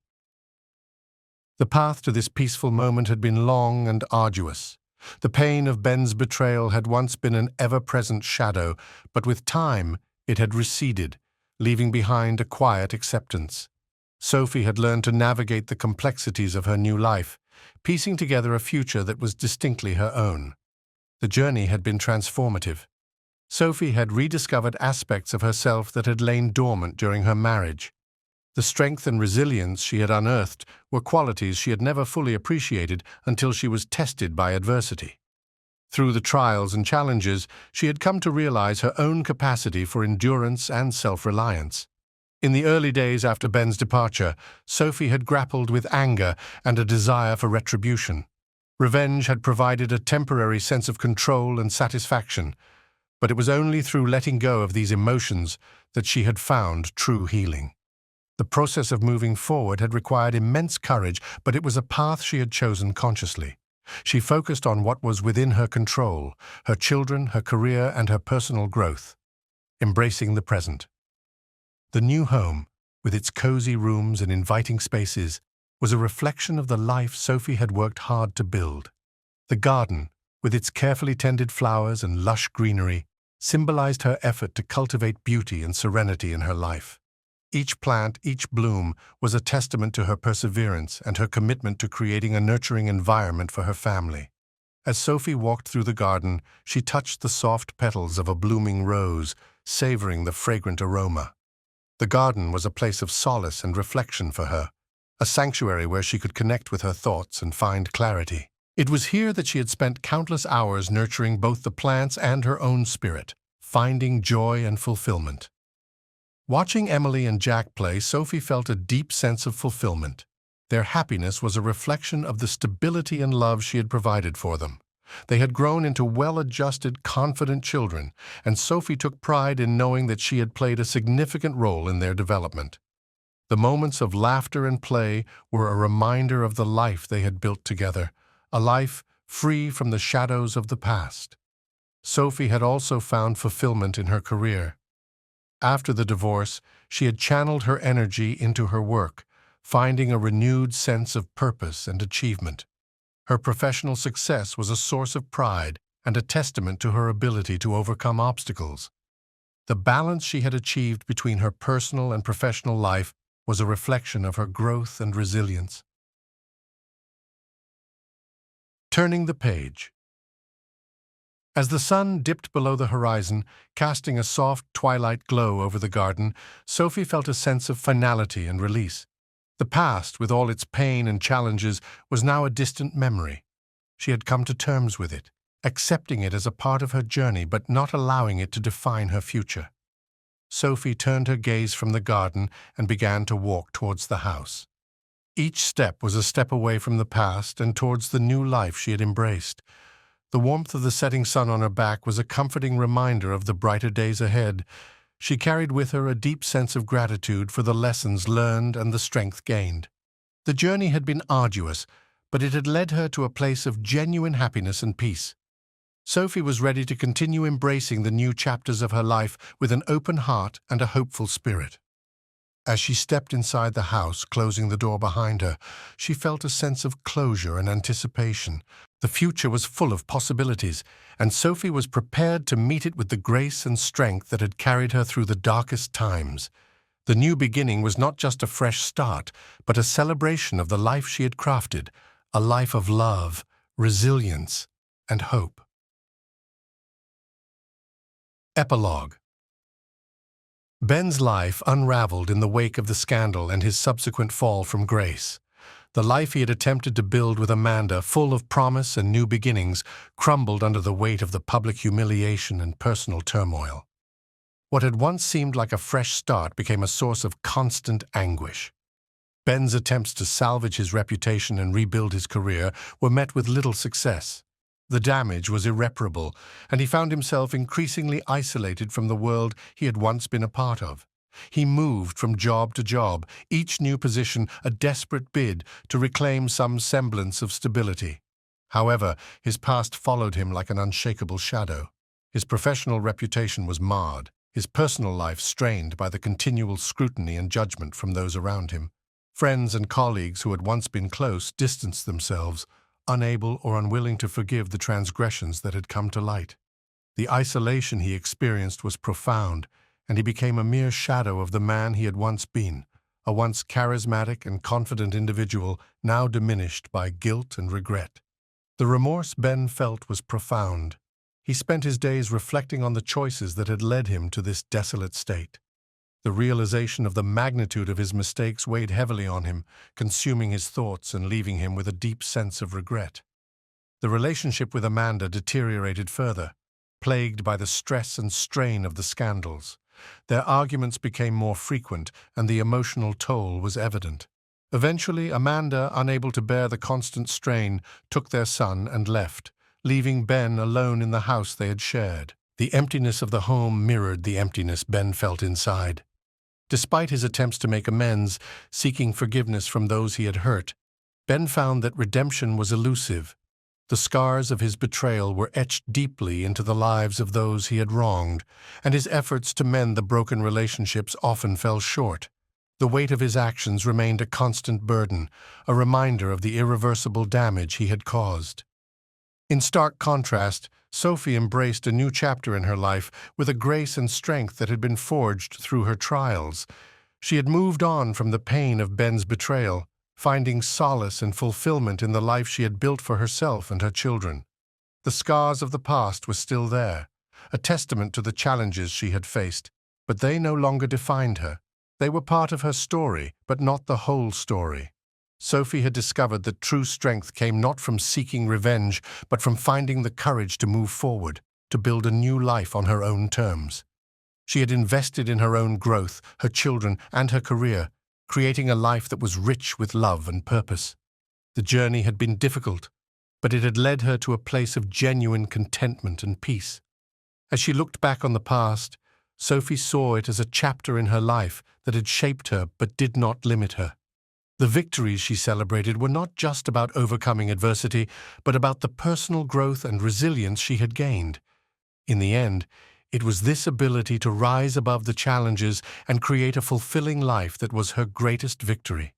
Speaker 1: The path to this peaceful moment had been long and arduous. The pain of Ben's betrayal had once been an ever-present shadow, but with time it had receded, leaving behind a quiet acceptance. Sophie had learned to navigate the complexities of her new life, piecing together a future that was distinctly her own. The journey had been transformative. Sophie had rediscovered aspects of herself that had lain dormant during her marriage. The strength and resilience she had unearthed were qualities she had never fully appreciated until she was tested by adversity. Through the trials and challenges, she had come to realize her own capacity for endurance and self-reliance. In the early days after Ben's departure, Sophie had grappled with anger and a desire for retribution. Revenge had provided a temporary sense of control and satisfaction, but it was only through letting go of these emotions that she had found true healing. The process of moving forward had required immense courage, but it was a path she had chosen consciously. She focused on what was within her control, her children, her career, and her personal growth, embracing the present. The new home, with its cozy rooms and inviting spaces, was a reflection of the life Sophie had worked hard to build. The garden, with its carefully tended flowers and lush greenery, symbolized her effort to cultivate beauty and serenity in her life. Each plant, each bloom, was a testament to her perseverance and her commitment to creating a nurturing environment for her family. As Sophie walked through the garden, she touched the soft petals of a blooming rose, savoring the fragrant aroma. The garden was a place of solace and reflection for her, a sanctuary where she could connect with her thoughts and find clarity. It was here that she had spent countless hours nurturing both the plants and her own spirit, finding joy and fulfillment. Watching Emily and Jack play, Sophie felt a deep sense of fulfillment. Their happiness was a reflection of the stability and love she had provided for them. They had grown into well-adjusted, confident children, and Sophie took pride in knowing that she had played a significant role in their development. The moments of laughter and play were a reminder of the life they had built together, a life free from the shadows of the past. Sophie had also found fulfillment in her career. After the divorce, she had channeled her energy into her work, finding a renewed sense of purpose and achievement. Her professional success was a source of pride and a testament to her ability to overcome obstacles. The balance she had achieved between her personal and professional life was a reflection of her growth and resilience. Turning the page. As the sun dipped below the horizon, casting a soft twilight glow over the garden, Sophie felt a sense of finality and release. The past, with all its pain and challenges, was now a distant memory. She had come to terms with it, accepting it as a part of her journey but not allowing it to define her future. Sophie turned her gaze from the garden and began to walk towards the house. Each step was a step away from the past and towards the new life she had embraced. The warmth of the setting sun on her back was a comforting reminder of the brighter days ahead. She carried with her a deep sense of gratitude for the lessons learned and the strength gained. The journey had been arduous, but it had led her to a place of genuine happiness and peace. Sophie was ready to continue embracing the new chapters of her life with an open heart and a hopeful spirit. As she stepped inside the house, closing the door behind her, she felt a sense of closure and anticipation. The future was full of possibilities, and Sophie was prepared to meet it with the grace and strength that had carried her through the darkest times. The new beginning was not just a fresh start, but a celebration of the life she had crafted, a life of love, resilience, and hope. Epilogue. Ben's life unraveled in the wake of the scandal and his subsequent fall from grace. The life he had attempted to build with Amanda, full of promise and new beginnings, crumbled under the weight of the public humiliation and personal turmoil. What had once seemed like a fresh start became a source of constant anguish. Ben's attempts to salvage his reputation and rebuild his career were met with little success. The damage was irreparable, and he found himself increasingly isolated from the world he had once been a part of. He moved from job to job, each new position a desperate bid to reclaim some semblance of stability. However, his past followed him like an unshakable shadow. His professional reputation was marred, his personal life strained by the continual scrutiny and judgment from those around him. Friends and colleagues who had once been close distanced themselves, unable or unwilling to forgive the transgressions that had come to light. The isolation he experienced was profound, and he became a mere shadow of the man he had once been, a once charismatic and confident individual now diminished by guilt and regret. The remorse Ben felt was profound. He spent his days reflecting on the choices that had led him to this desolate state. The realization of the magnitude of his mistakes weighed heavily on him, consuming his thoughts and leaving him with a deep sense of regret. The relationship with Amanda deteriorated further, plagued by the stress and strain of the scandals. Their arguments became more frequent, and the emotional toll was evident. Eventually, Amanda, unable to bear the constant strain, took their son and left, leaving Ben alone in the house they had shared. The emptiness of the home mirrored the emptiness Ben felt inside. Despite his attempts to make amends, seeking forgiveness from those he had hurt, Ben found that redemption was elusive. The scars of his betrayal were etched deeply into the lives of those he had wronged, and his efforts to mend the broken relationships often fell short. The weight of his actions remained a constant burden, a reminder of the irreversible damage he had caused. In stark contrast, Sophie embraced a new chapter in her life with a grace and strength that had been forged through her trials. She had moved on from the pain of Ben's betrayal, finding solace and fulfillment in the life she had built for herself and her children. The scars of the past were still there, a testament to the challenges she had faced, but they no longer defined her. They were part of her story, but not the whole story. Sophie had discovered that true strength came not from seeking revenge, but from finding the courage to move forward, to build a new life on her own terms. She had invested in her own growth, her children, and her career, creating a life that was rich with love and purpose. The journey had been difficult, but it had led her to a place of genuine contentment and peace. As she looked back on the past, Sophie saw it as a chapter in her life that had shaped her but did not limit her. The victories she celebrated were not just about overcoming adversity, but about the personal growth and resilience she had gained. In the end, it was this ability to rise above the challenges and create a fulfilling life that was her greatest victory.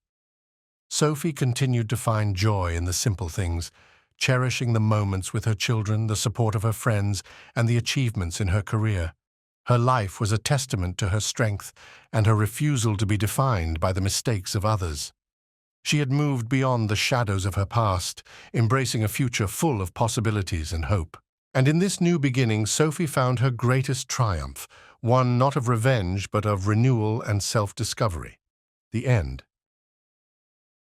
Speaker 1: Sophie continued to find joy in the simple things, cherishing the moments with her children, the support of her friends, and the achievements in her career. Her life was a testament to her strength and her refusal to be defined by the mistakes of others. She had moved beyond the shadows of her past, embracing a future full of possibilities and hope. And in this new beginning, Sophie found her greatest triumph, one not of revenge but of renewal and self-discovery. The end.